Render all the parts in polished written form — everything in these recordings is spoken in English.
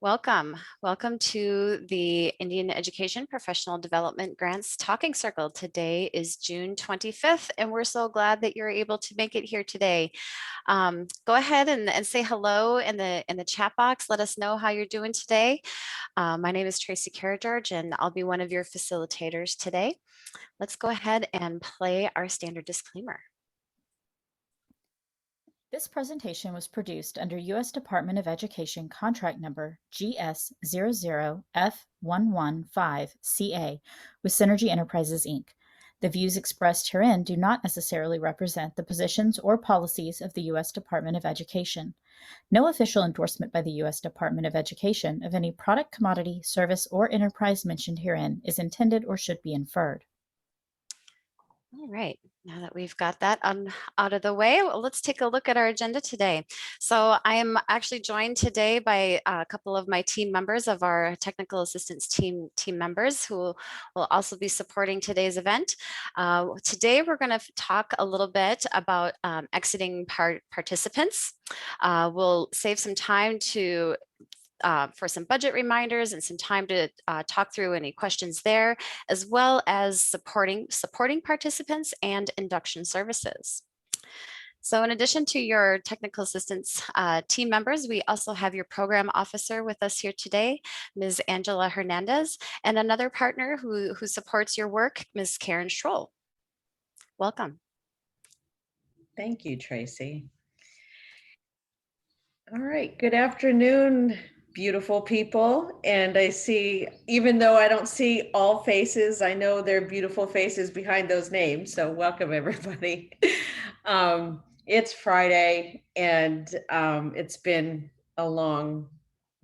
Welcome. Welcome to the Indian Education Professional Development Grants Talking Circle. Today is June 25th, and we're so glad that you're able to make it here today. Go ahead and say hello in the chat box. Let us know how you're doing today. My name is Tracy Karageorge, and I'll be one of your facilitators today. Let's go ahead and play our standard disclaimer. This presentation was produced under U.S. Department of Education contract number GS00F115CA with Synergy Enterprises, Inc. The views expressed herein do not necessarily represent the positions or policies of the U.S. Department of Education. No official endorsement by the U.S. Department of Education of any product, commodity, service, or enterprise mentioned herein is intended or should be inferred. All right, now that we've got that out of the way, let's take a look at our agenda today. So I am actually joined today by a couple of my team members of our technical assistance team members who will also be supporting today's event. Today we're going to talk a little bit about exiting participants. We'll save some time for some budget reminders and some time to talk through any questions there, as well as supporting participants and induction services. So in addition to your technical assistance team members, we also have your program officer with us here today, Ms. Angela Hernandez, and another partner who supports your work, Ms. Karen Schroll. Welcome. Thank you, Tracy. All right, good afternoon, beautiful people. And I see, even though I don't see all faces, I know there are beautiful faces behind those names. So welcome, everybody. It's Friday, and it's been a long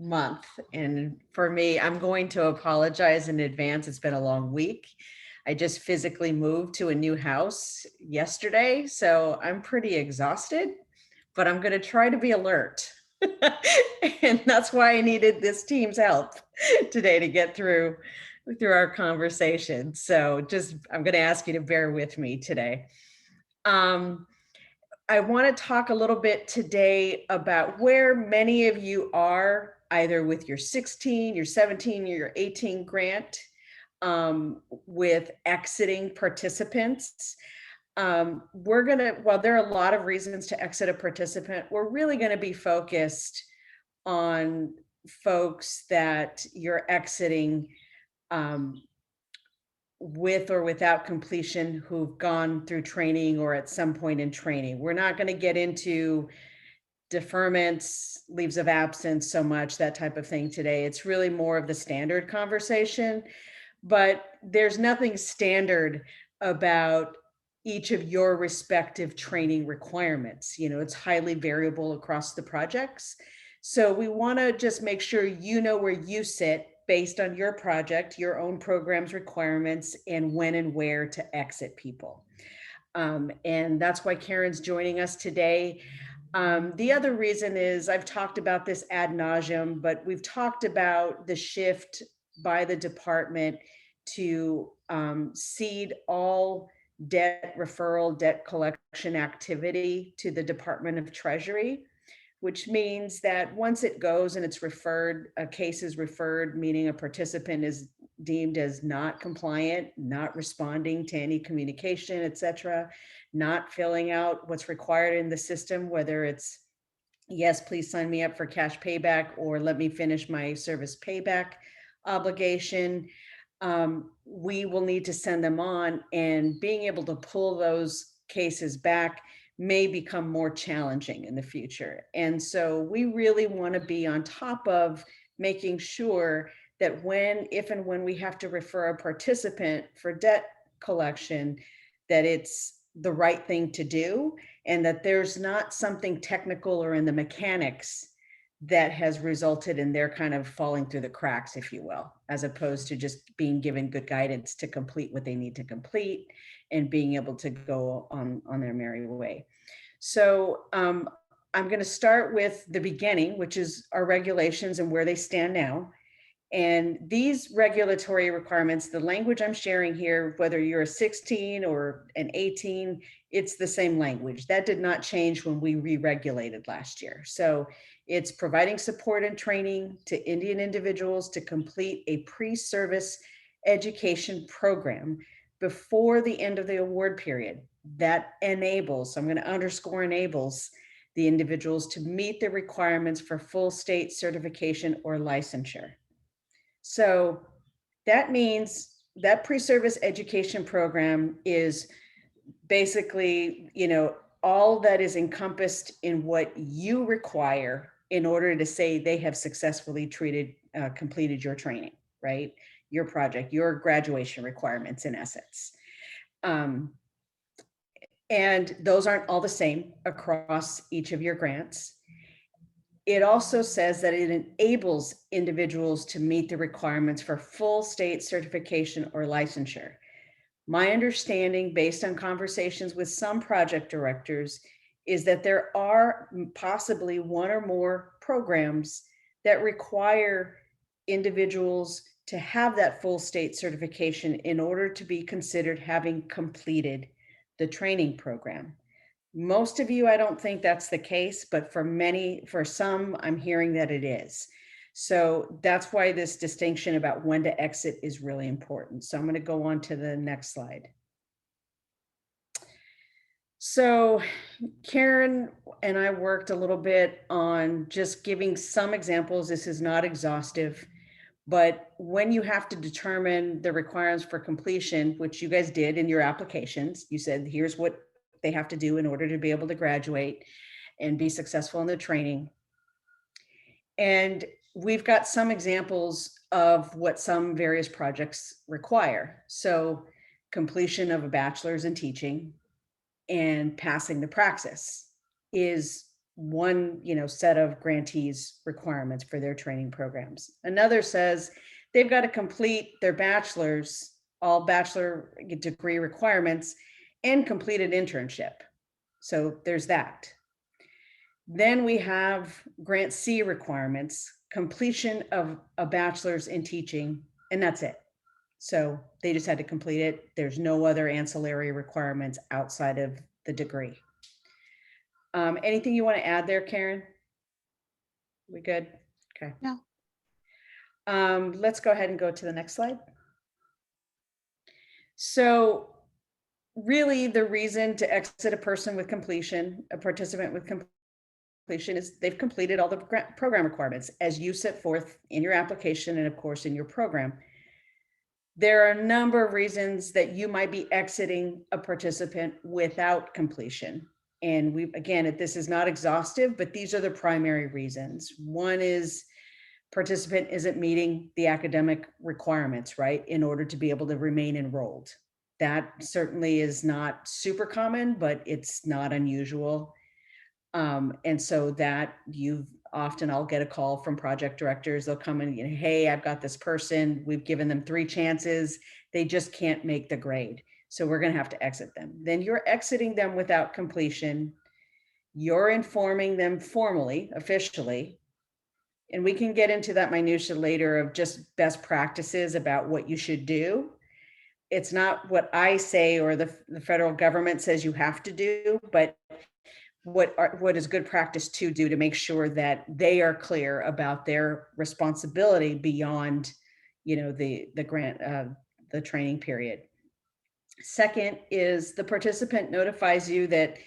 month. And for me, I'm going to apologize in advance. It's been a long week. I just physically moved to a new house yesterday, so I'm pretty exhausted, but I'm going to try to be alert. And that's why I needed this team's help today to get through our conversation. So I'm going to ask you to bear with me today. I want to talk a little bit today about where many of you are, either with your 16, your 17, or your 18 grant, with exiting participants. While there are a lot of reasons to exit a participant, we're really going to be focused on folks that you're exiting with or without completion, who've gone through training or at some point in training. We're not going to get into deferments, leaves of absence so much, that type of thing today. It's really more of the standard conversation, but there's nothing standard about each of your respective training requirements. You know, it's highly variable across the projects. So we want to just make sure you know where you sit based on your project, your own program's requirements, and when and where to exit people. And that's why Karen's joining us today. The other reason is, I've talked about this ad nauseum, but we've talked about the shift by the department to cede all debt referral, debt collection activity to the Department of Treasury, which means that once it goes and it's referred, a case is referred, meaning a participant is deemed as not compliant, not responding to any communication, etc., not filling out what's required in the system, whether it's, yes, please sign me up for cash payback, or let me finish my service payback obligation. We will need to send them on, and being able to pull those cases back may become more challenging in the future. And so we really want to be on top of making sure that if and when we have to refer a participant for debt collection, that it's the right thing to do, and that there's not something technical or in the mechanics that has resulted in their kind of falling through the cracks, if you will, as opposed to just being given good guidance to complete what they need to complete and being able to go on their merry way. So I'm going to start with the beginning, which is our regulations and where they stand now. And these regulatory requirements, the language I'm sharing here, whether you're a 16 or an 18, it's the same language. That did not change when we re-regulated last year. So it's providing support and training to Indian individuals to complete a pre-service education program before the end of the award period. That enables, so I'm going to underscore enables, the individuals to meet the requirements for full state certification or licensure. So that means that pre-service education program is basically, all that is encompassed in what you require in order to say they have successfully completed your training, right? Your project, your graduation requirements in essence. And those aren't all the same across each of your grants. It also says that it enables individuals to meet the requirements for full state certification or licensure. My understanding, based on conversations with some project directors, is that there are possibly one or more programs that require individuals to have that full state certification in order to be considered having completed the training program. Most of you, I don't think that's the case, but for some, I'm hearing that it is. So that's why this distinction about when to exit is really important. So I'm going to go on to the next slide. So Karen and I worked a little bit on just giving some examples. This is not exhaustive, but when you have to determine the requirements for completion, which you guys did in your applications, you said, here's what they have to do in order to be able to graduate and be successful in the training. And we've got some examples of what some various projects require. So completion of a bachelor's in teaching and passing the praxis is one, set of grantees requirements for their training programs. Another says they've got to complete their bachelor's, all bachelor degree requirements, and complete an internship. So there's that. Then we have grant C requirements, completion of a bachelor's in teaching, and that's it. So they just had to complete it. There's no other ancillary requirements outside of the degree. Anything you want to add there, Karen? We good? Okay. No. Let's go ahead and go to the next slide. So really the reason to exit a person with completion, a participant with completion, is they've completed all the program requirements as you set forth in your application and of course in your program. There are a number of reasons that you might be exiting a participant without completion. And this is not exhaustive, but these are the primary reasons. One is participant isn't meeting the academic requirements, right, in order to be able to remain enrolled. That certainly is not super common, but it's not unusual. And so that I'll get a call from project directors. They'll come and, hey, I've got this person. We've given them 3 chances. They just can't make the grade. So we're going to have to exit them. Then you're exiting them without completion. You're informing them formally, officially. And we can get into that minutia later of just best practices about what you should do. It's not what I say or the federal government says you have to do, but what is good practice to do to make sure that they are clear about their responsibility beyond, the grant, the training period. Second is the participant notifies you that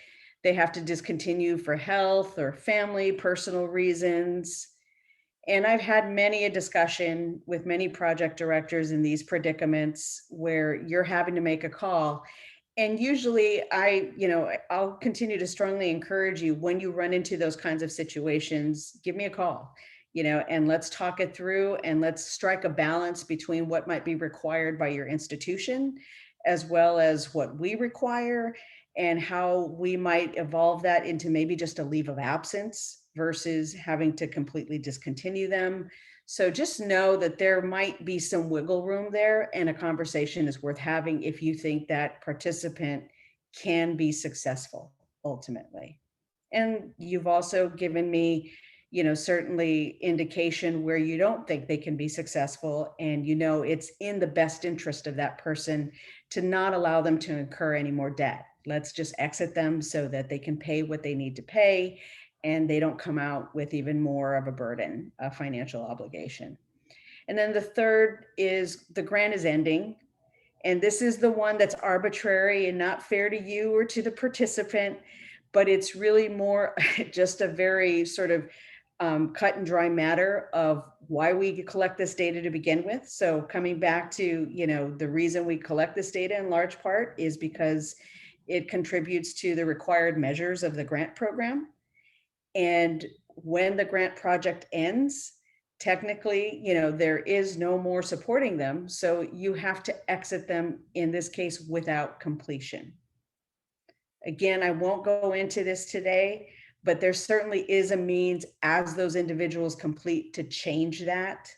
they have to discontinue for health or family, personal reasons. And I've had many a discussion with many project directors in these predicaments where you're having to make a call. And usually I'll continue to strongly encourage you, when you run into those kinds of situations, give me a call, and let's talk it through and let's strike a balance between what might be required by your institution, as well as what we require, and how we might evolve that into maybe just a leave of absence versus having to completely discontinue them. So just know that there might be some wiggle room there, and a conversation is worth having if you think that participant can be successful ultimately. And you've also given me, certainly indication where you don't think they can be successful, and it's in the best interest of that person to not allow them to incur any more debt. let's just exit them so that they can pay what they need to pay and they don't come out with even more of a burden, a financial obligation. And then the third is the grant is ending. And this is the one that's arbitrary and not fair to you or to the participant, but it's really more just a very sort of cut and dry matter of why we collect this data to begin with. So coming back to, the reason we collect this data in large part is because it contributes to the required measures of the grant program. And when the grant project ends, technically, there is no more supporting them. So you have to exit them, in this case, without completion. Again, I won't go into this today, but there certainly is a means as those individuals complete to change that.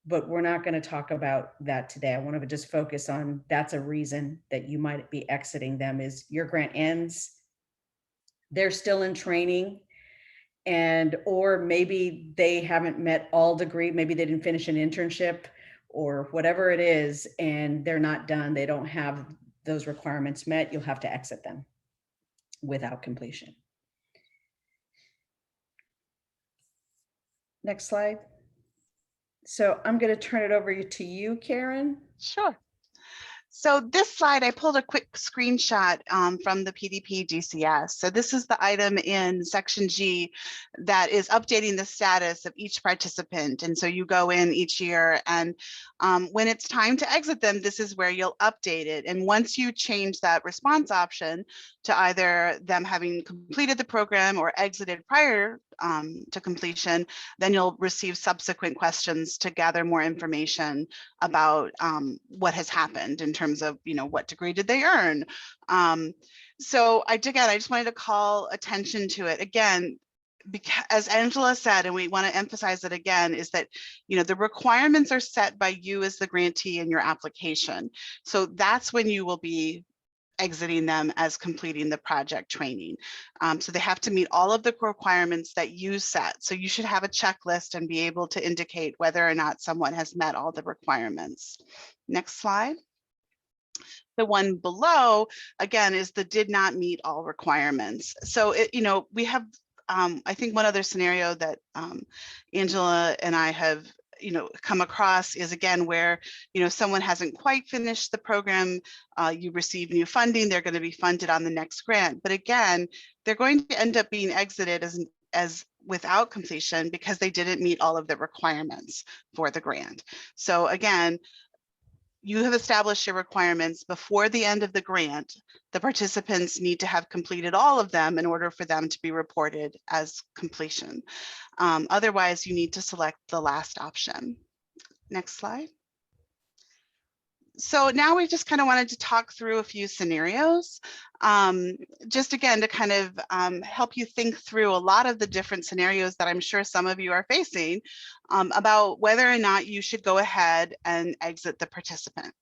But we're not going to talk about that today. I want to just focus on that's a reason that you might be exiting them is your grant ends. They're still in training. Or maybe they haven't met all degree, maybe they didn't finish an internship or whatever it is, and they're not done. They don't have those requirements met. You'll have to exit them without completion. Next slide. So I'm going to turn it over to you, Karen. Sure. So this slide, I pulled a quick screenshot from the PDP DCS. So this is the item in section G that is updating the status of each participant. And so you go in each year and when it's time to exit them, this is where you'll update it. And once you change that response option to either them having completed the program or exited prior to completion, then you'll receive subsequent questions to gather more information about what has happened in terms of, what degree did they earn? So I just wanted to call attention to it again, because as Angela said, and we want to emphasize it again, is that, the requirements are set by you as the grantee in your application. So that's when you will be exiting them as completing the project training. So they have to meet all of the requirements that you set. So you should have a checklist and be able to indicate whether or not someone has met all the requirements. Next slide. The one below, again, is the did not meet all requirements. So, we have, I think one other scenario that Angela and I have come across is again where someone hasn't quite finished the program, you receive new funding, they're going to be funded on the next grant, but again they're going to end up being exited as without completion because they didn't meet all of the requirements for the grant. So again, you have established your requirements before the end of the grant. The participants need to have completed all of them in order for them to be reported as completion. Otherwise, you need to select the last option. Next slide. So now we just kind of wanted to talk through a few scenarios, just again to kind of help you think through a lot of the different scenarios that I'm sure some of you are facing about whether or not you should go ahead and exit the participant.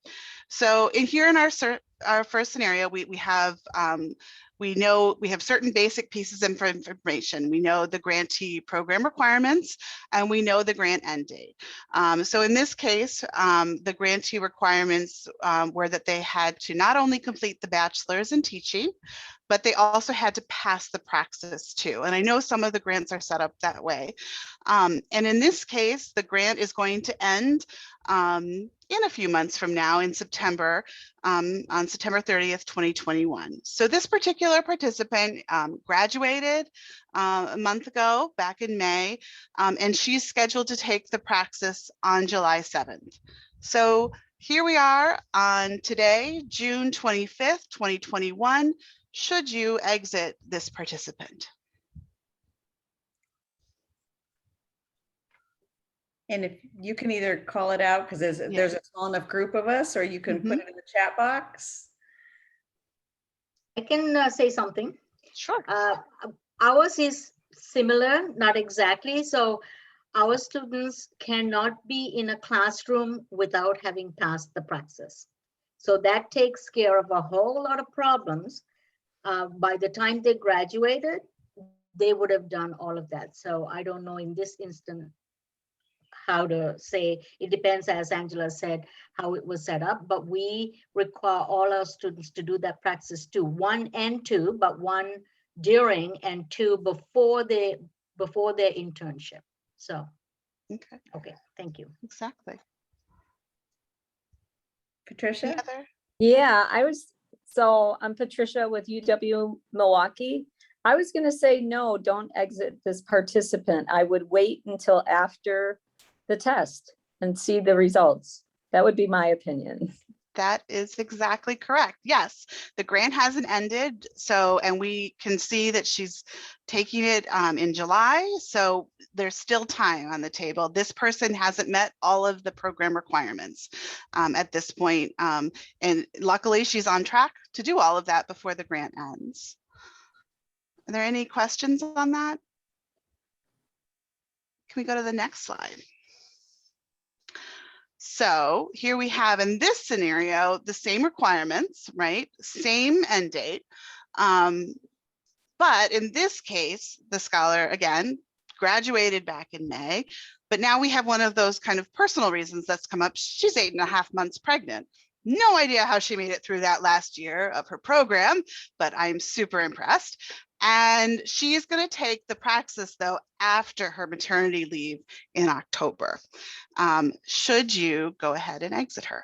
So here in our first scenario, we have we know we have certain basic pieces of information. We know the grantee program requirements, and we know the grant end date. So in this case, the grantee requirements were that they had to not only complete the bachelor's in teaching, but they also had to pass the praxis too. And I know some of the grants are set up that way. And in this case, the grant is going to end in a few months from now in September, on September 30th, 2021. So this particular participant graduated a month ago, back in May, and she's scheduled to take the praxis on July 7th. So here we are on today, June 25th, 2021. Should you exit this participant? And if you can either call it out because there's a small enough group of us, or you can put it in the chat box. I can say something. Sure. Ours is similar, not exactly. So our students cannot be in a classroom without having passed the praxis. So that takes care of a whole lot of problems. By the time they graduated, they would have done all of that. So I don't know in this instance how to say, it depends, as Angela said, how it was set up, but we require all our students to do that practice too, 1 and 2, but 1 during and 2 before their internship. So, okay, thank you. Exactly. Patricia? Any other? Yeah, I'm Patricia with UW Milwaukee. I was going to say, no, don't exit this participant. I would wait until after the test and see the results. That would be my opinion. That is exactly correct. Yes, the grant hasn't ended. So, and we can see that she's taking it in July. So there's still time on the table. This person hasn't met all of the program requirements at this point. And luckily she's on track to do all of that before the grant ends. Are there any questions on that? Can we go to the next slide? So here we have, in this scenario, the same requirements, right? Same end date. But in this case, the scholar, again, graduated back in May, but now we have one of those kind of personal reasons that's come up. She's 8.5 months pregnant. No idea how she made it through that last year of her program, but I'm super impressed. And she's going to take the praxis, though, after her maternity leave in October. Should you go ahead and exit her?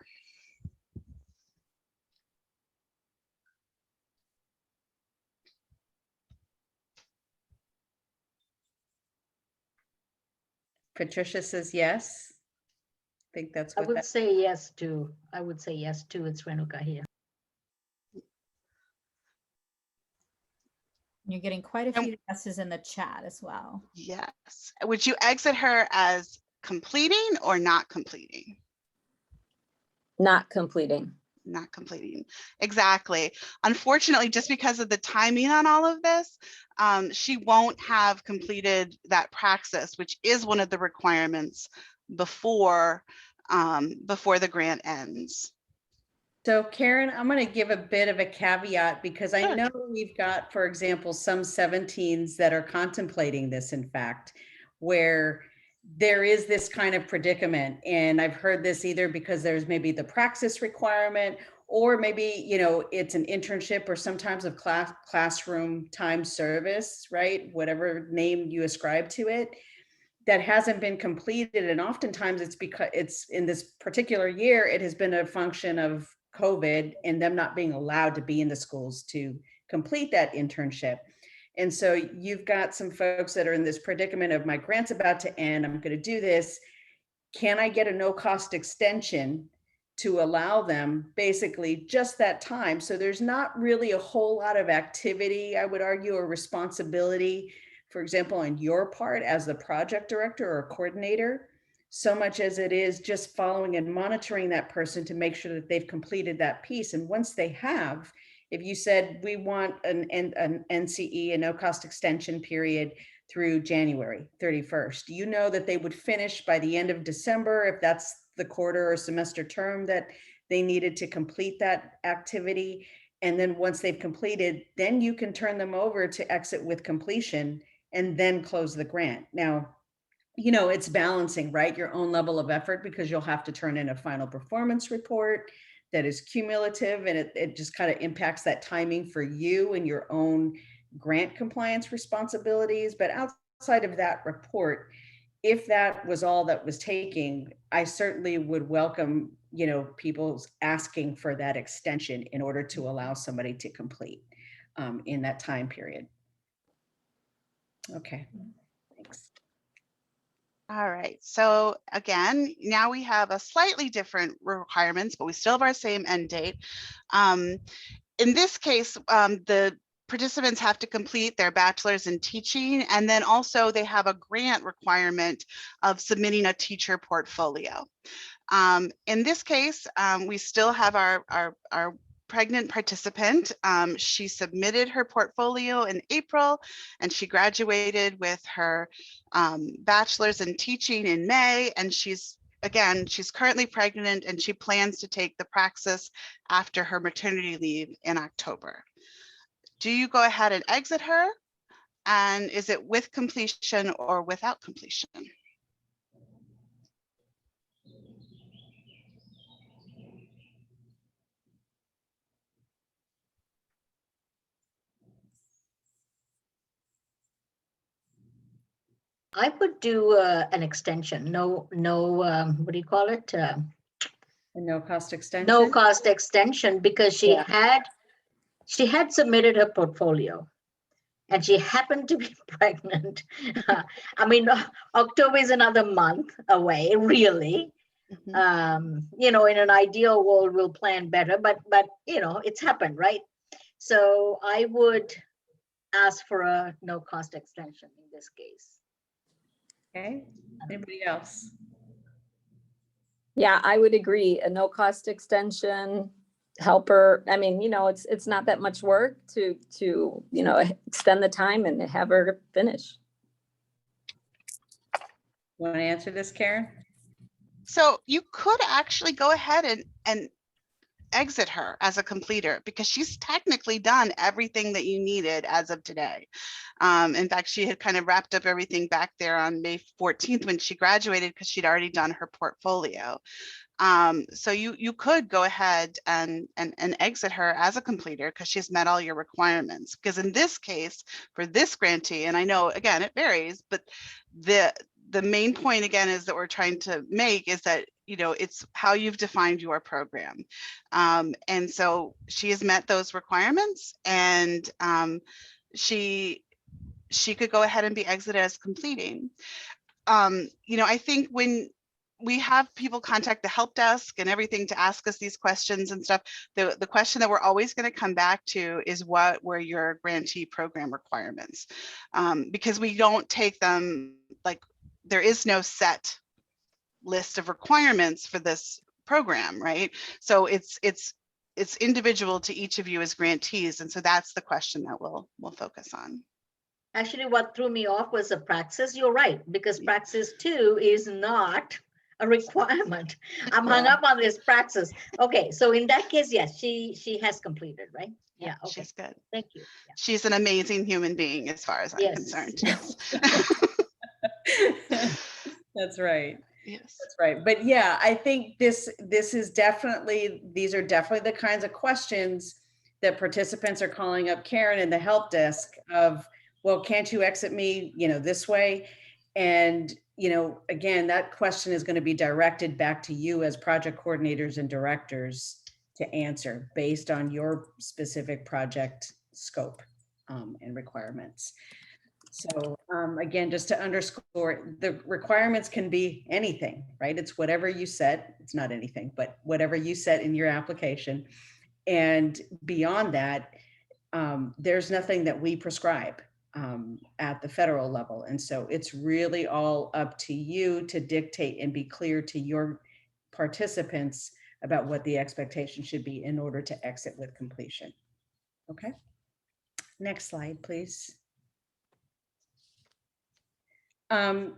Patricia says yes. I think that's I what would that. say yes too. I would say yes too. It's Renuka here. You're getting quite a few yeses in the chat as well. Yes. Would you exit her as completing or not completing? Not completing. Not completing. Exactly. Unfortunately, just because of the timing on all of this, she won't have completed that praxis, which is one of the requirements before the grant ends. So Karen, I'm going to give a bit of a caveat because I Sure. know we've got, for example, some 17s that are contemplating this, in fact, where there is this kind of predicament. And I've heard this either because there's maybe the praxis requirement, or maybe, you know, it's an internship or sometimes of classroom time service, right? Whatever name you ascribe to it, that hasn't been completed. And oftentimes it's because it's in this particular year, it has been a function of COVID and them not being allowed to be in the schools to complete that internship. And so you've got some folks that are in this predicament of, my grant's about to end, I'm going to do this. Can I get a no cost extension to allow them basically just that time? So there's not really a whole lot of activity, I would argue, or responsibility, for example, on your part as the project director or coordinator, so much as it is just following and monitoring that person to make sure that they've completed that piece. And once they have, if you said we want an NCE, a no cost extension period through January 31st, you know that they would finish by the end of December, if that's the quarter or semester term that they needed to complete that activity. And then once they've completed, then you can turn them over to exit with completion and then close the grant. Now, you know, it's balancing, right? Your own level of effort, because you'll have to turn in a final performance report that is cumulative, and it just kind of impacts that timing for you and your own grant compliance responsibilities. But outside of that report, if that was all that was taking, I certainly would welcome, you know, people's asking for that extension in order to allow somebody to complete in that time period. Okay, thanks. All right, so again, now we have a slightly different requirements, but we still have our same end date. In this case, the participants have to complete their bachelor's in teaching, and then also they have a grant requirement of submitting a teacher portfolio. In this case, we still have our pregnant participant. She submitted her portfolio in April, and she graduated with her bachelor's in teaching in May, and she's currently pregnant, and she plans to take the praxis after her maternity leave in October. Do you go ahead and exit her? And is it with completion or without completion? I would do an extension. No, what do you call it? A no cost extension? No cost extension, because she had submitted her portfolio and she happened to be pregnant. I mean, October is another month away, really. In an ideal world, we'll plan better, but it's happened, right? So I would ask for a no cost extension in this case. Okay, anybody else? Yeah, I would agree. A no cost extension, helper. I mean, it's not that much work to extend the time and have her finish. Want to answer this, Karen? So you could actually go ahead and exit her as a completer, because she's technically done everything that you needed as of today. In fact, she had kind of wrapped up everything back there on May 14th when she graduated, because she'd already done her portfolio. So you could go ahead and exit her as a completer, because she's met all your requirements. Because in this case, for this grantee, and I know again it varies, but the main point again is that we're trying to make is that it's how you've defined your program, and so she has met those requirements, and she could go ahead and be exited as completing. I think when we have people contact the help desk and everything to ask us these questions and stuff, the question that we're always going to come back to is what were your grantee program requirements, because we don't take them, like there is no set list of requirements for this program, right? So it's individual to each of you as grantees, and so that's the question that we'll focus on. Actually, what threw me off was the praxis. You're right, because praxis 2 is not a requirement. I'm hung up on this praxis. Okay, so in that case, yes, she has completed, right? Yeah, okay. She's good. Thank you. Yeah. She's an amazing human being as far as I'm concerned. Yes. That's right. Yes. That's right. But yeah, I think these are definitely the kinds of questions that participants are calling up Karen and the help desk of, well, can't you exit me, this way? And, again, that question is going to be directed back to you as project coordinators and directors to answer based on your specific project scope and requirements. So again, just to underscore, the requirements can be anything, right? It's whatever you set. It's not anything, but whatever you set in your application. And beyond that, there's nothing that we prescribe at the federal level. And so it's really all up to you to dictate and be clear to your participants about what the expectation should be in order to exit with completion. Okay. Next slide, please.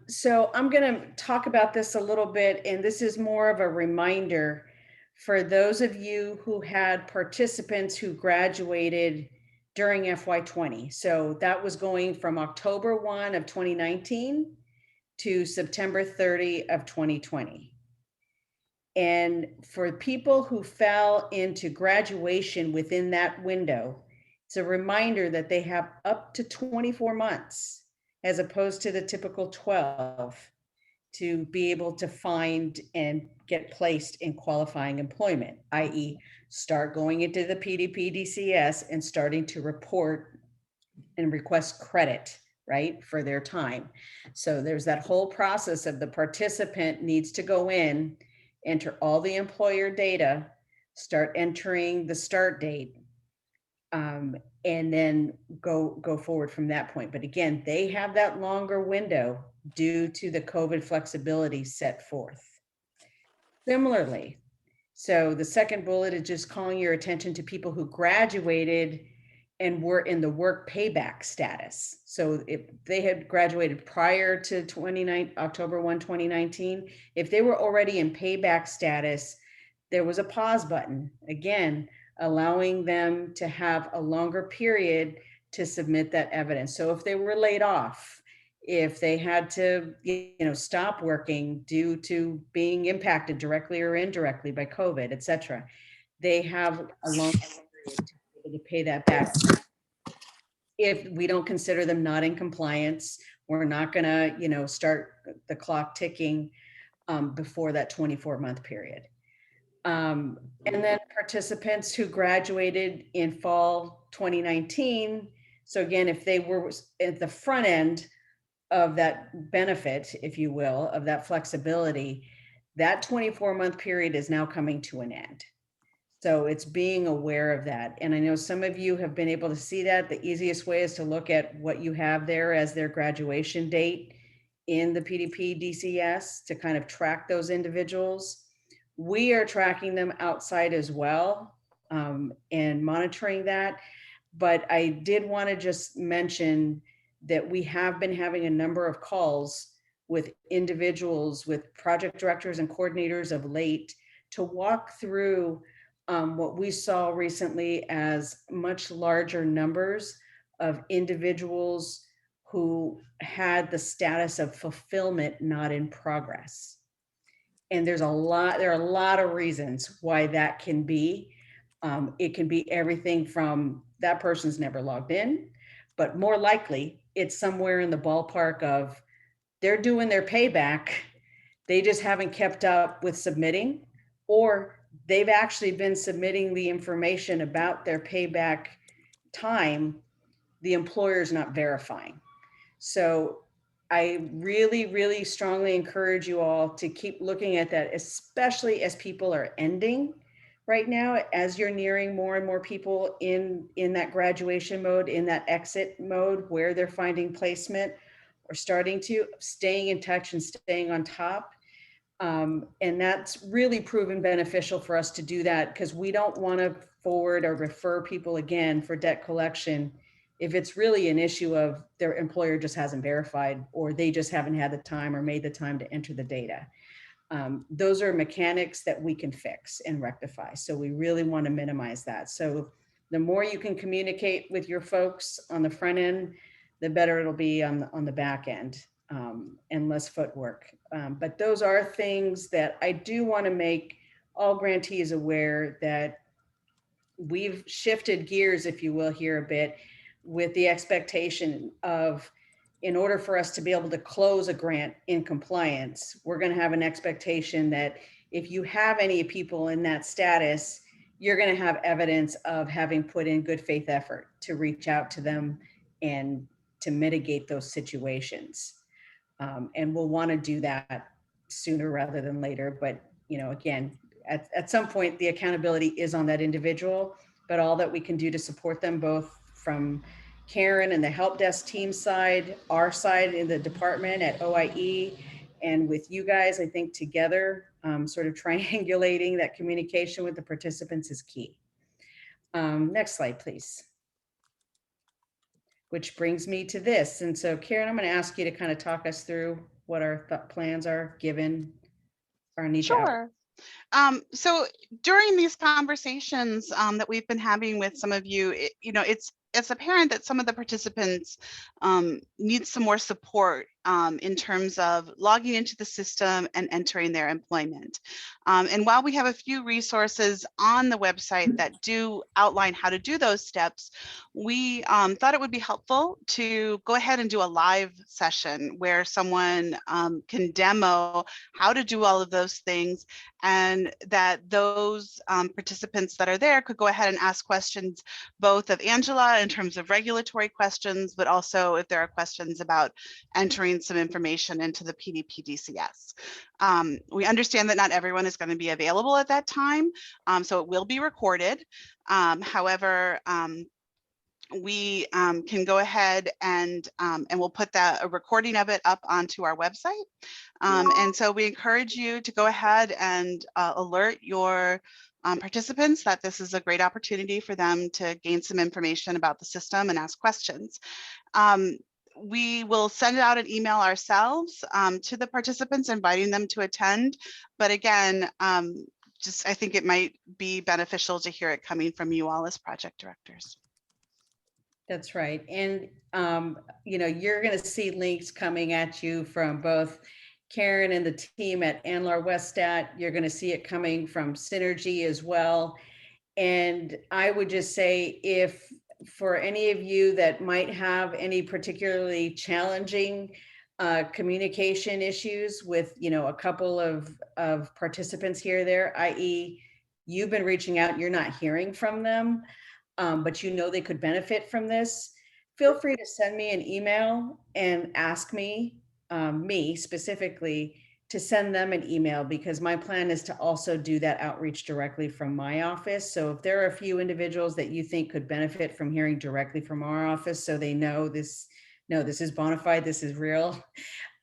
So I'm going to talk about this a little bit, and this is more of a reminder for those of you who had participants who graduated during FY20. So that was going from October 1 of 2019 to September 30 of 2020. And for people who fell into graduation within that window, it's a reminder that they have up to 24 months as opposed to the typical 12 to be able to find and get placed in qualifying employment, i.e. start going into the PDP DCS and starting to report and request credit, right, for their time. So there's that whole process of the participant needs to go in, enter all the employer data, start entering the start date, and then go forward from that point. But again, they have that longer window due to the COVID flexibility set forth. Similarly, so the second bullet is just calling your attention to people who graduated and were in the work payback status. So if they had graduated prior to October 1, 2019, if they were already in payback status, there was a pause button, again, allowing them to have a longer period to submit that evidence. So if they were laid off, if they had to, stop working due to being impacted directly or indirectly by COVID, et cetera, they have a long period to be able to pay that back. If we don't consider them not in compliance, We're not gonna, you know, start the clock ticking before that 24-month period. And then participants who graduated in fall 2019. So again, if they were at the front end of that benefit, if you will, of that flexibility, that 24-month period is now coming to an end. So it's being aware of that. And I know some of you have been able to see that. The easiest way is to look at what you have there as their graduation date in the PDP DCS to kind of track those individuals. We are tracking them outside as well and monitoring that. But I did want to just mention that we have been having a number of calls with individuals, with project directors and coordinators of late to walk through what we saw recently as much larger numbers of individuals who had the status of fulfillment not in progress. And there are a lot of reasons why that can be. It can be everything from that person's never logged in, but more likely it's somewhere in the ballpark of they're doing their payback. They just haven't kept up with submitting, or they've actually been submitting the information about their payback time. The employer's not verifying. So I really, really strongly encourage you all to keep looking at that, especially as people are ending right now, as you're nearing more and more people in that graduation mode, in that exit mode where they're finding placement or starting to, staying in touch and staying on top. And that's really proven beneficial for us to do that, because we don't want to forward or refer people again for debt collection if it's really an issue of their employer just hasn't verified, or they just haven't had the time or made the time to enter the data. Those are mechanics that we can fix and rectify. So we really want to minimize that. So the more you can communicate with your folks on the front end, the better it'll be on the back end, and less footwork. But those are things that I do want to make all grantees aware that we've shifted gears, if you will, here a bit, with the expectation of, in order for us to be able to close a grant in compliance, we're going to have an expectation that if you have any people in that status, you're going to have evidence of having put in good faith effort to reach out to them and to mitigate those situations. And we'll want to do that sooner rather than later. But, you know, again, at some point, the accountability is on that individual, but all that we can do to support them, both from Karen and the help desk team side, our side in the department at OIE, and with you guys, I think together, sort of triangulating that communication with the participants is key. Next slide, please. Which brings me to this. And so Karen, I'm going to ask you to kind of talk us through what our plans are given our need. Sure. So during these conversations that we've been having with some of you, it's apparent that some of the participants need some more support in terms of logging into the system and entering their employment. And while we have a few resources on the website that do outline how to do those steps, we thought it would be helpful to go ahead and do a live session where someone can demo how to do all of those things, and that those participants that are there could go ahead and ask questions both of Angela in terms of regulatory questions, but also if there are questions about entering some information into the PDP DCS. We understand that not everyone is going to be available at that time, so it will be recorded. However, we can go ahead and we'll put a recording of it up onto our website. And so we encourage you to go ahead and alert your participants that this is a great opportunity for them to gain some information about the system and ask questions. We will send out an email ourselves to the participants, inviting them to attend. But again, I think it might be beneficial to hear it coming from you all as project directors. That's right. And, you're going to see links coming at you from both Karen and the team at Anlar Westat. You're going to see it coming from Synergy as well. And I would just say, if for any of you that might have any particularly challenging communication issues with, a couple of participants here or there, i.e. you've been reaching out, you're not hearing from them, but they could benefit from this, feel free to send me an email and ask me specifically, to send them an email, because my plan is to also do that outreach directly from my office. So if there are a few individuals that you think could benefit from hearing directly from our office, so they know this is bona fide, this is real,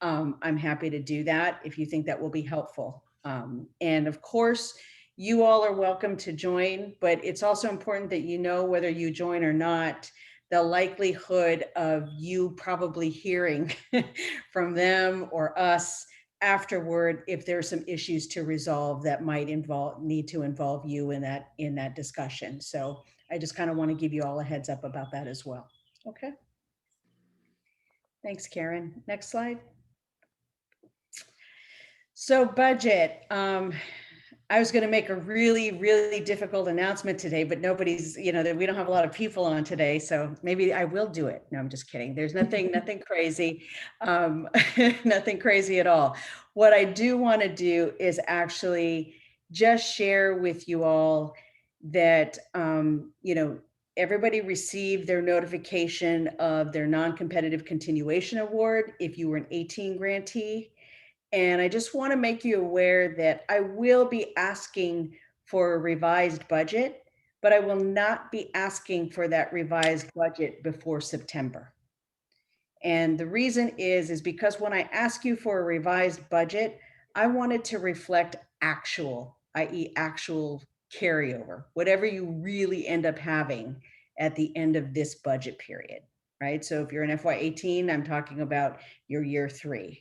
I'm happy to do that if you think that will be helpful. And of course, you all are welcome to join, but it's also important that whether you join or not, the likelihood of you probably hearing from them or us afterward, if there's some issues to resolve that might need to involve you in that discussion. So I just kind of want to give you all a heads up about that as well. Okay. Thanks, Karen. Next slide. So budget. I was going to make a really, really difficult announcement today, but nobody's, that we don't have a lot of people on today, so maybe I will do it. No, I'm just kidding. There's nothing crazy, nothing crazy at all. What I do want to do is actually just share with you all that, everybody received their notification of their non-competitive continuation award if you were an 18 grantee. And I just want to make you aware that I will be asking for a revised budget, but I will not be asking for that revised budget before September. And the reason is because when I ask you for a revised budget, I want it to reflect actual, i.e. actual carryover, whatever you really end up having at the end of this budget period, right? So if you're in FY18, I'm talking about your year 3.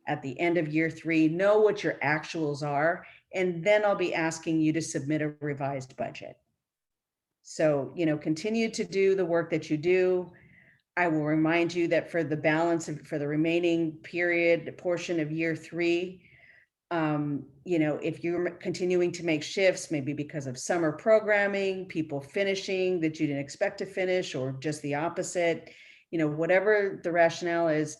At the end of year 3, know what your actuals are, and then I'll be asking you to submit a revised budget. So, continue to do the work that you do. I will remind you that for the the remaining portion of year 3, if you're continuing to make shifts, maybe because of summer programming, people finishing that you didn't expect to finish, or just the opposite, whatever the rationale is,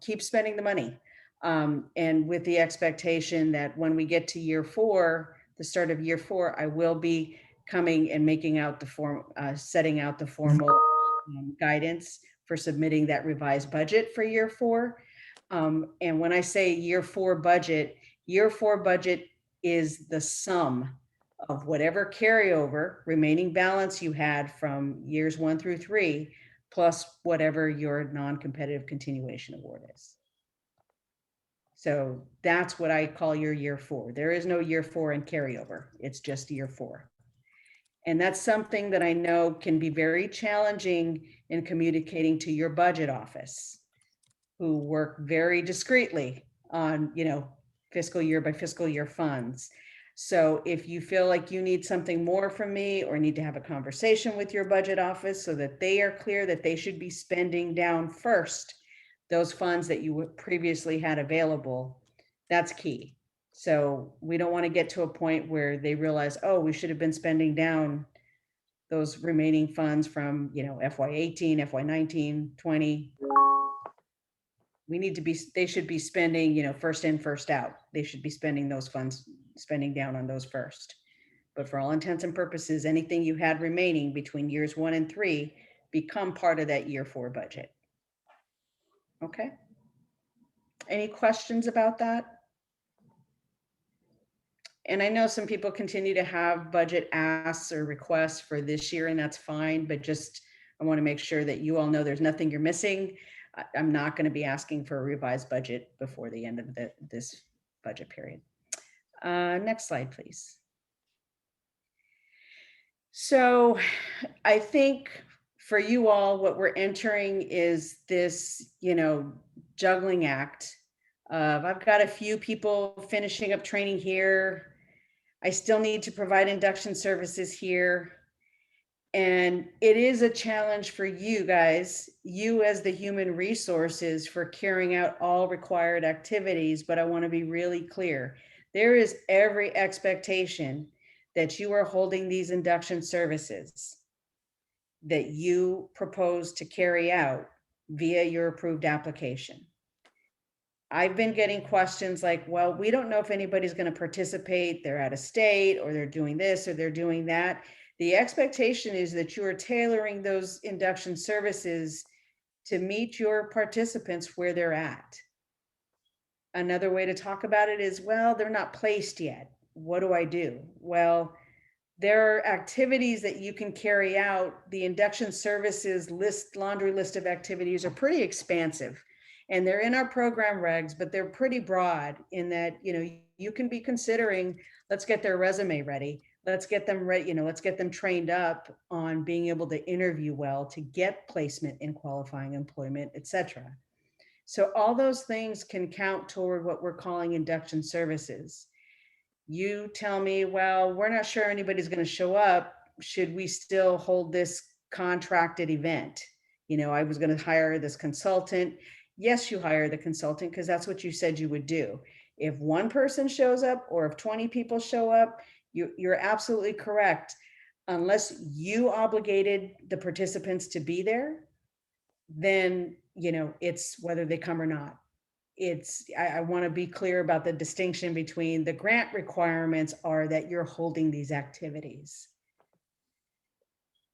keep spending the money. And with the expectation that when we get to year 4, the start of year 4, I will be coming and making out the form, setting out the formal guidance for submitting that revised budget for year 4. And when I say year 4 budget is the sum of whatever carryover remaining balance you had from years 1 through 3, plus whatever your non-competitive continuation award is. So that's what I call your year 4. There is no year 4 in carryover. It's just year 4. And that's something that I know can be very challenging in communicating to your budget office, who work very discreetly on, fiscal year by fiscal year funds. So if you feel like you need something more from me, or need to have a conversation with your budget office so that they are clear that they should be spending down first those funds that you previously had available, that's key. So we don't want to get to a point where they realize, oh, we should have been spending down those remaining funds from, FY18, FY19, 20. They should be spending, first in, first out. They should be spending those funds, spending down on those first. But for all intents and purposes, anything you had remaining between years 1 and 3 become part of that year 4 budget. Okay. Any questions about that? And I know some people continue to have budget asks or requests for this year, and that's fine, but I want to make sure that you all know there's nothing you're missing. I'm not going to be asking for a revised budget before the end of this budget period. Next slide, please. So I think for you all, what we're entering is this, juggling act of, I've got a few people finishing up training here. I still need to provide induction services here. And it is a challenge for you guys, you as the human resources, for carrying out all required activities. But I want to be really clear. There is every expectation that you are holding these induction services. that you propose to carry out via your approved application. I've been getting questions like, well, we don't know if anybody's going to participate. They're out of state, or they're doing this, or they're doing that. The expectation is that you are tailoring those induction services to meet your participants where they're at. Another way to talk about it is, well, they're not placed yet. What do I do? Well, there are activities that you can carry out. The induction services list, laundry list of activities are pretty expansive, and they're in our program regs, but they're pretty broad in that, you know, you can be considering, let's get their resume ready. Let's get them ready, you know, let's get them trained up on being able to interview well, to get placement in qualifying employment, etc. So all those things can count toward what we're calling induction services. You tell me, well, we're not sure anybody's going to show up. Should we still hold this contracted event? You know, I was going to hire this consultant. Yes, you hire the consultant because that's what you said you would do. If one person shows up, or if 20 people show up, you're absolutely correct. Unless you obligated the participants to be there, then, you know, it's whether they come or not. I want to be clear about the distinction between the grant requirements are that you're holding these activities.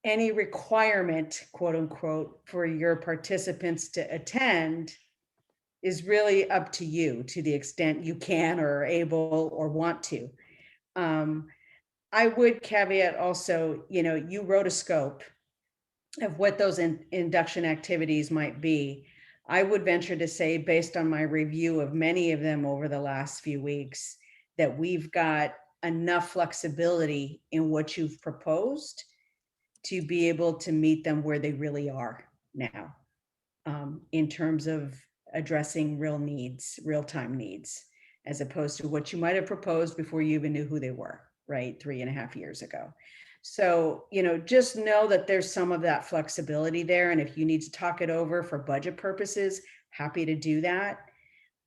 Any requirement, quote unquote, for your participants to attend is really up to you, to the extent you can or are able or want to. I would caveat also, you know, you wrote a scope of what those induction activities might be. I would venture to say, based on my review of many of them over the last few weeks, that we've got enough flexibility in what you've proposed to be able to meet them where they really are now, in terms of addressing real needs, real-time needs, as opposed to what you might have proposed before you even knew who they were, right, 3.5 years ago. So, you know, just know that there's some of that flexibility there. And if you need to talk it over for budget purposes, happy to do that.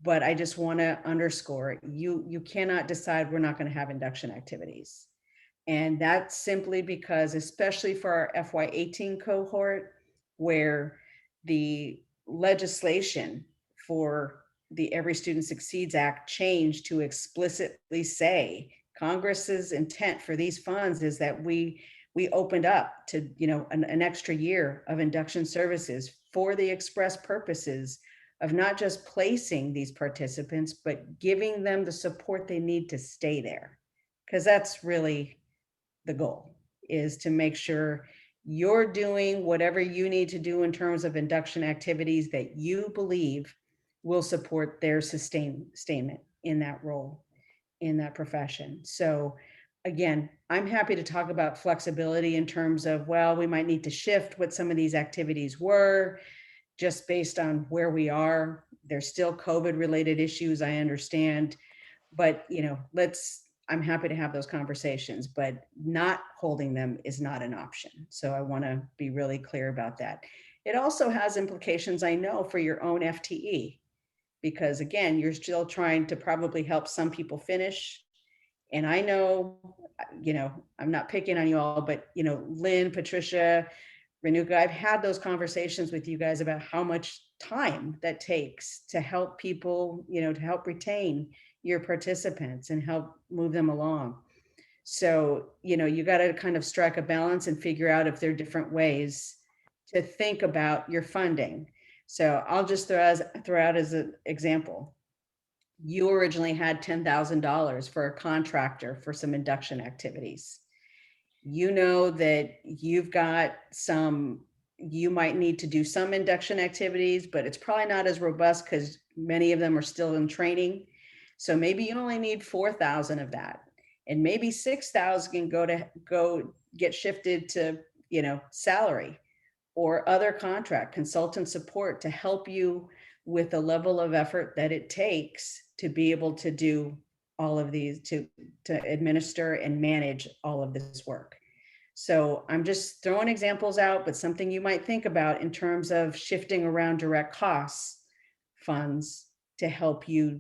But I just want to underscore, you cannot decide we're not going to have induction activities. And that's simply because, especially for our FY18 cohort, where the legislation for the Every Student Succeeds Act changed to explicitly say Congress's intent for these funds is that we opened up to, you know, an extra year of induction services for the express purposes of not just placing these participants, but giving them the support they need to stay there. Because that's really the goal, is to make sure you're doing whatever you need to do in terms of induction activities that you believe will support their sustainment in that role, in that profession. So again, I'm happy to talk about flexibility in terms of, well, we might need to shift what some of these activities were just based on where we are. There's still COVID related issues, I understand, but you know, I'm happy to have those conversations, but not holding them is not an option. So I want to be really clear about that. It also has implications, I know, for your own FTE, because again, you're still trying to probably help some people finish. And I know, you know, I'm not picking on you all, but you know, Lynn, Patricia, Renuka, I've had those conversations with you guys about how much time that takes to help people, you know, to help retain your participants and help move them along. So, you know, you got to kind of strike a balance and figure out if there are different ways to think about your funding. So I'll just throw out as an example. You originally had $10,000 for a contractor for some induction activities. You know that you've got you might need to do some induction activities, but it's probably not as robust because many of them are still in training. So maybe you only need 4,000 of that, and maybe 6,000 can go get shifted to, you know, salary or other contract consultant support to help you with the level of effort that it takes to be able to do all of these, to administer and manage all of this work. So I'm just throwing examples out, but something you might think about in terms of shifting around direct costs funds to help you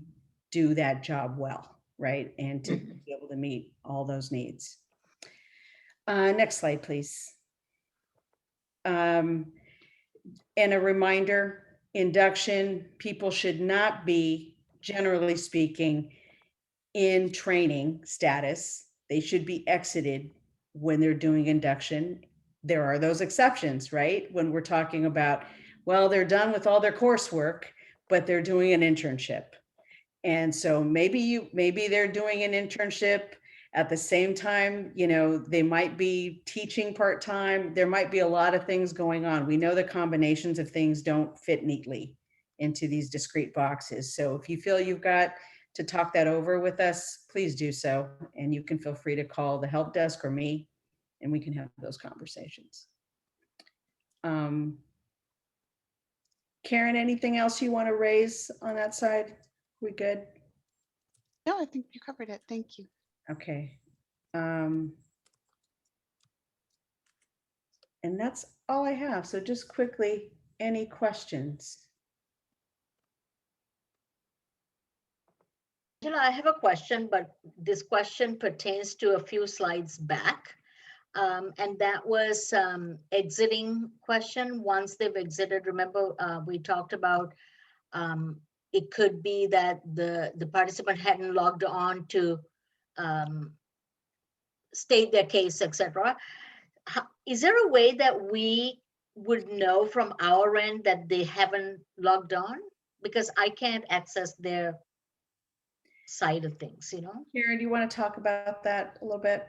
do that job well, right? And to be able to meet all those needs. Next slide, please. And a reminder, induction, people should not be, generally speaking, in training status. They should be exited when they're doing induction. There are those exceptions, right? When we're talking about, well, they're done with all their coursework, but they're doing an internship. And so maybe they're doing an internship at the same time, you know, they might be teaching part-time. There might be a lot of things going on. We know the combinations of things don't fit neatly into these discrete boxes. So if you feel you've got to talk that over with us, please do so. And you can feel free to call the help desk or me, and we can have those conversations. Karen, anything else you want to raise on that side? We good? No, I think you covered it. Thank you. Okay. And that's all I have. So just quickly, any questions? Angela, I have a question, but this question pertains to a few slides back. And that was exiting question. Once they've exited, remember we talked about it could be that the participant hadn't logged on to state their case, etc. Is there a way that we would know from our end that they haven't logged on? Because I can't access their side of things, you know? Karen, do you want to talk about that a little bit?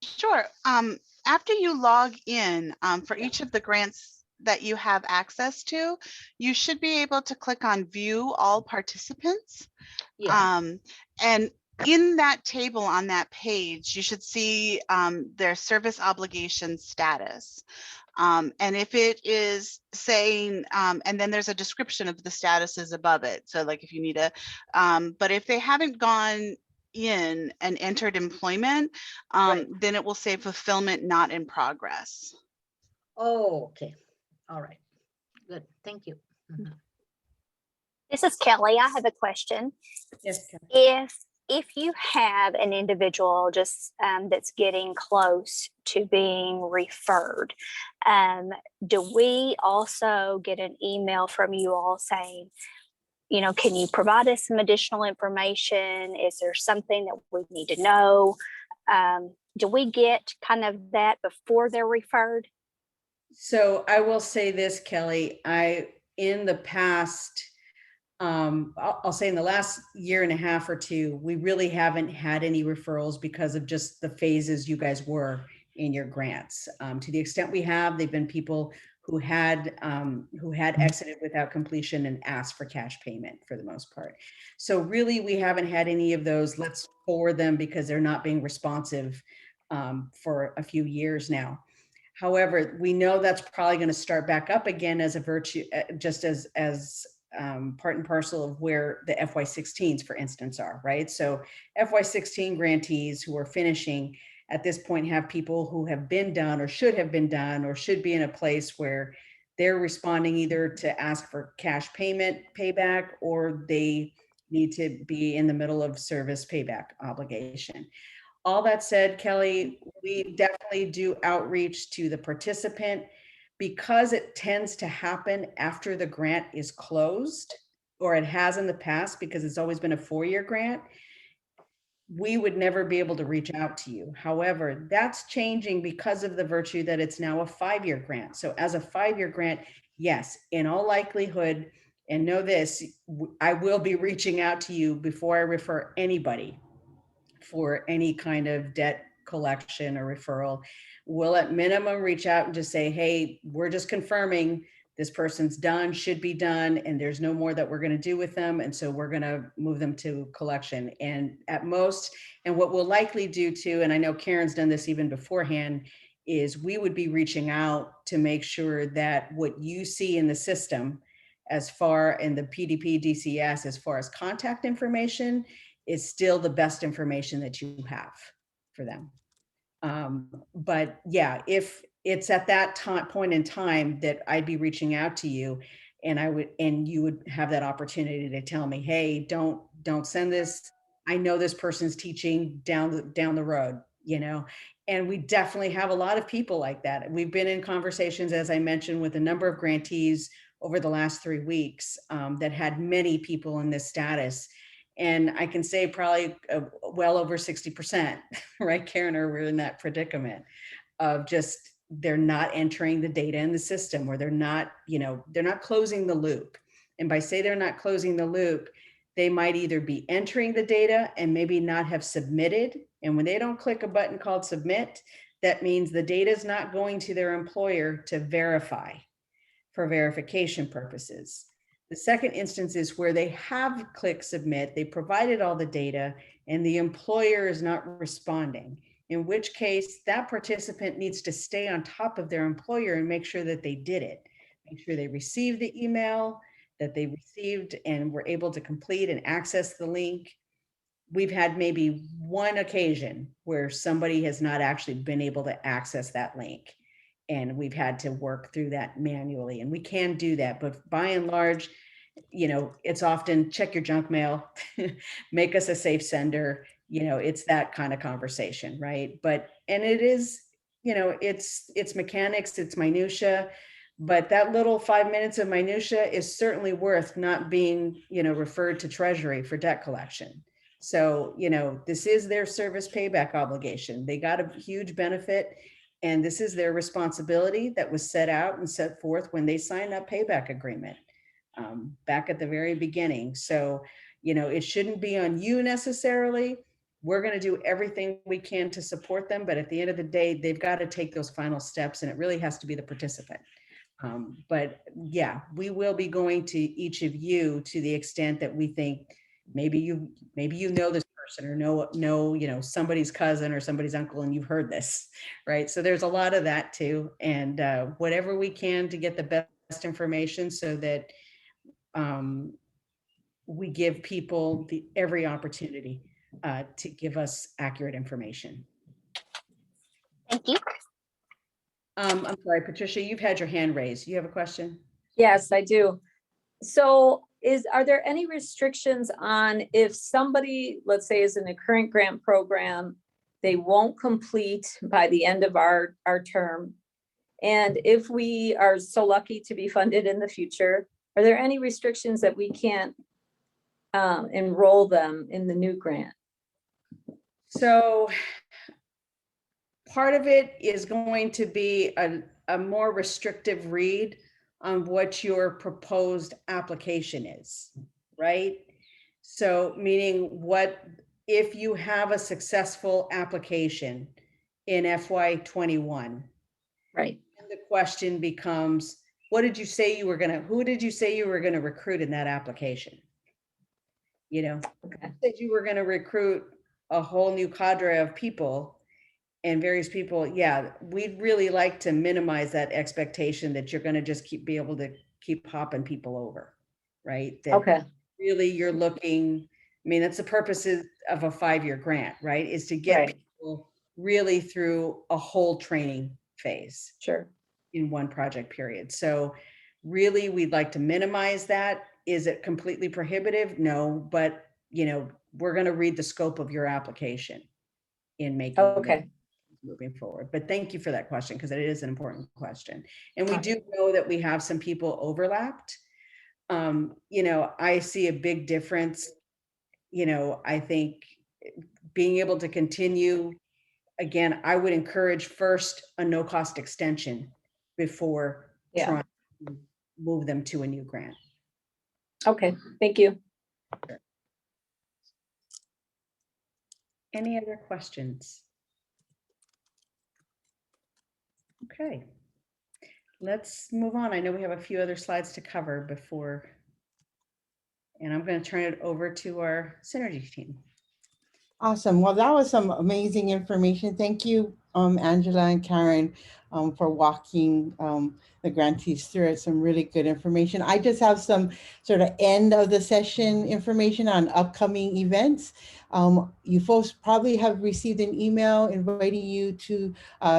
Sure. After you log in, for each of the grants that you have access to, you should be able to click on View All Participants. Yeah. And in that table on that page, you should see their service obligation status. And if it is saying, and then there's a description of the statuses above it. So like if you need a, but if they haven't gone in and entered employment, Right. then it will say fulfillment not in progress. Oh, okay. All right. Good. Thank you. Mhm. This is Kelly. I have a question. Yes, Karen. If you have an individual just that's getting close to being referred, do we also get an email from you all saying, you know, can you provide us some additional information? Is there something that we need to know? Do we get kind of that before they're referred? So I will say this, Kelly, in the past, I'll say in the last year and a half or two, we really haven't had any referrals because of just the phases you guys were in your grants. To the extent we have, they've been people who had exited without completion and asked for cash payment for the most part. So really, we haven't had any of those. Let's forward them because they're not being responsive for a few years now. However, we know that's probably going to start back up again as a virtue, just as part and parcel of where the FY16s, for instance, are, right? So FY16 grantees who are finishing at this point have people who have been done or should have been done or should be in a place where they're responding either to ask for cash payment payback or they need to be in the middle of service payback obligation. All that said, Kelly, we definitely do outreach to the participant because it tends to happen after the grant is closed, or it has in the past because it's always been a 4-year grant. We would never be able to reach out to you. However, that's changing because of the virtue that it's now a 5-year grant. So as a 5-year grant, yes, in all likelihood, and know this, I will be reaching out to you before I refer anybody for any kind of debt collection or referral. We'll at minimum reach out and just say, hey, we're just confirming this person's done, should be done, and there's no more that we're going to do with them. And so we're going to move them to collection. And at most, and what we'll likely do too, and I know Karen's done this even beforehand, is we would be reaching out to make sure that what you see in the system as far in the PDP DCS, as far as contact information, is still the best information that you have for them. But yeah, if it's at that point in time that I'd be reaching out to you and you would have that opportunity to tell me, hey, don't send this. I know this person's teaching down the road. you know, and we definitely have a lot of people like that. We've been in conversations, as I mentioned, with a number of grantees over the last 3 weeks that had many people in this status. And I can say probably well over 60%, right, Karen, we're in that predicament of just, they're not entering the data in the system, or they're not, you know, they're not closing the loop. And by say they're not closing the loop, they might either be entering the data and maybe not have submitted. And when they don't click a button called submit, that means the data is not going to their employer to verify for verification purposes. The second instance is where they have clicked submit, they provided all the data, and the employer is not responding, in which case that participant needs to stay on top of their employer and make sure that they did it. Make sure they received the email, that they received and were able to complete and access the link. We've had maybe one occasion where somebody has not actually been able to access that link, and we've had to work through that manually, and we can do that. But by and large, you know, it's often check your junk mail, make us a safe sender. You know, it's that kind of conversation, right? But, and it is, you know, it's mechanics, it's minutia, but that little 5 minutes of minutia is certainly worth not being, you know, referred to Treasury for debt collection. So, you know, this is their service payback obligation. They got a huge benefit, and this is their responsibility that was set out and set forth when they signed that payback agreement back at the very beginning. So, you know, it shouldn't be on you necessarily. We're going to do everything we can to support them, but at the end of the day, they've got to take those final steps, and it really has to be the participant. But yeah, we will be going to each of you to the extent that we think maybe you know this person, or know you know, somebody's cousin or somebody's uncle, and you've heard this, right? So there's a lot of that too, and whatever we can to get the best information so that we give people every opportunity to give us accurate information. Thank you. I'm sorry, Patricia, you've had your hand raised. You have a question? Yes, I do. So are there any restrictions on if somebody, let's say, is in a current grant program, they won't complete by the end of our term? And if we are so lucky to be funded in the future, are there any restrictions that we can't enroll them in the new grant? So part of it is going to be a more restrictive read on what your proposed application is, right? So meaning, what if you have a successful application in FY21? Right. And the question becomes, what did you say you were going to, who did you say you were going to recruit in that application? You know, Okay. you said you were going to recruit a whole new cadre of people and various people. Yeah, we'd really like to minimize that expectation that you're going to just be able to keep hopping people over, right? That Okay. really you're looking, I mean, that's the purpose of a 5-year grant, right? Is to get Right. people really through a whole training phase. Sure. In one project period. So really, we'd like to minimize that. Is it completely prohibitive? No, but you know, we're going to read the scope of your application in making Okay. moving forward. But thank you for that question, because it is an important question. And we do know that we have some people overlapped. You know, I see a big difference. You know, I think being able to continue, again, I would encourage first a no-cost extension before trying to move them to a new grant. Okay, thank you. Any other questions? Okay, let's move on. I know we have a few other slides to cover before, and I'm going to turn it over to our synergy team. Awesome. Well, that was some amazing information. Thank you, Angela and Karen, for walking the grantees through it. Some really good information. I just have some sort of end of the session information on upcoming events. You folks probably have received an email inviting you to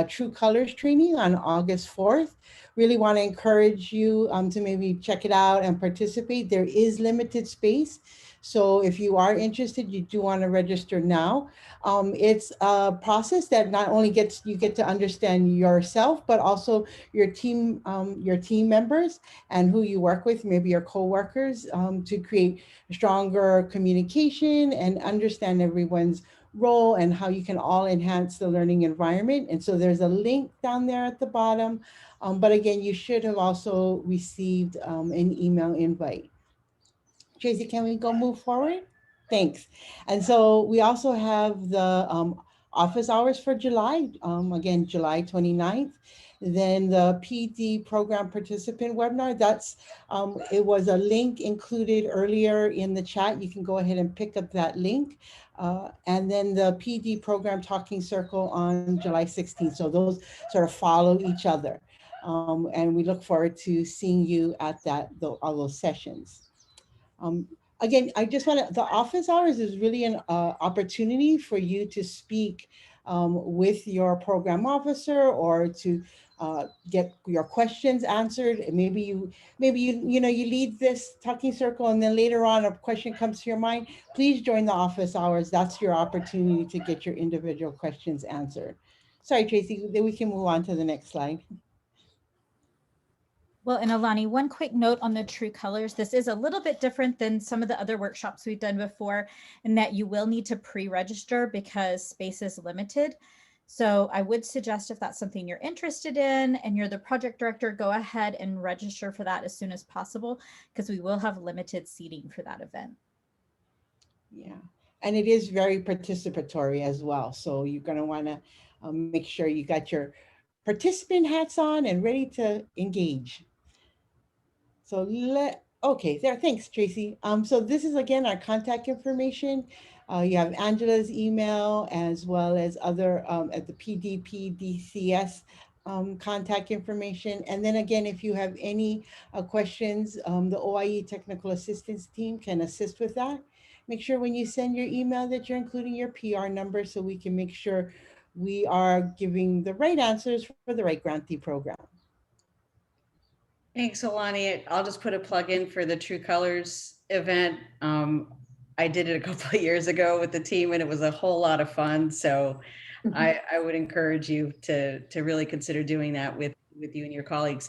True Colors training on August 4th. Really want to encourage you to maybe check it out and participate. There is limited space. So if you are interested, you do want to register now. It's a process that not only you get to understand yourself, but also your team members and who you work with, maybe your coworkers, to create stronger communication and understand everyone's role and how you can all enhance the learning environment. And so there's a link down there at the bottom. But again, you should have also received an email invite. Tracy, can we go move forward? Thanks. And so we also have the office hours for July, again, July 29th. Then the PD program participant webinar, it was a link included earlier in the chat. You can go ahead and pick up that link. And then the PD program talking circle on July 16th. So those sort of follow each other. And we look forward to seeing you at all those sessions. Again, I just want to, the office hours is really an opportunity for you to speak with your program officer or to get your questions answered. Maybe you lead this talking circle and then later on a question comes to your mind. Please join the office hours. That's your opportunity to get your individual questions answered. Sorry, Tracy, then we can move on to the next slide. Well, and Alani, one quick note on the true colors. This is a little bit different than some of the other workshops we've done before, in that you will need to pre-register because space is limited. So I would suggest, if that's something you're interested in and you're the project director, go ahead and register for that as soon as possible, because we will have limited seating for that event. Yeah, and it is very participatory as well. So you're going to want to make sure you got your participant hats on and ready to engage. So okay, there, thanks, Tracy. So this is again our contact information. You have Angela's email as well as other at the PDPDCS contact information. And then again, if you have any questions, the OIE technical assistance team can assist with that. Make sure when you send your email that you're including your PR number so we can make sure we are giving the right answers for the right grantee program. Thanks, Alani. I'll just put a plug in for the True Colors event. I did it a couple of years ago with the team and it was a whole lot of fun. So I would encourage you to really consider doing that with you and your colleagues.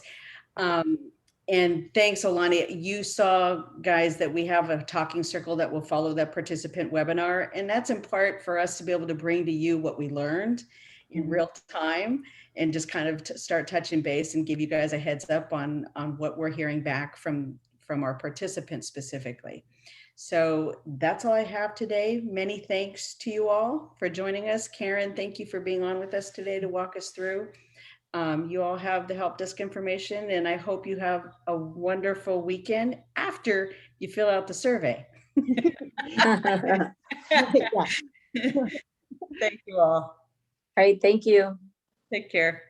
And thanks, Alani. You saw, guys, that we have a talking circle that will follow that participant webinar. And that's in part for us to be able to bring to you what we learned in real time and just kind of start touching base and give you guys a heads up on what we're hearing back from our participants specifically. So that's all I have today. Many thanks to you all for joining us. Karen, thank you for being on with us today to walk us through. You all have the help desk information, and I hope you have a wonderful weekend after you fill out the survey. Thank you all. All right, thank you. Take care.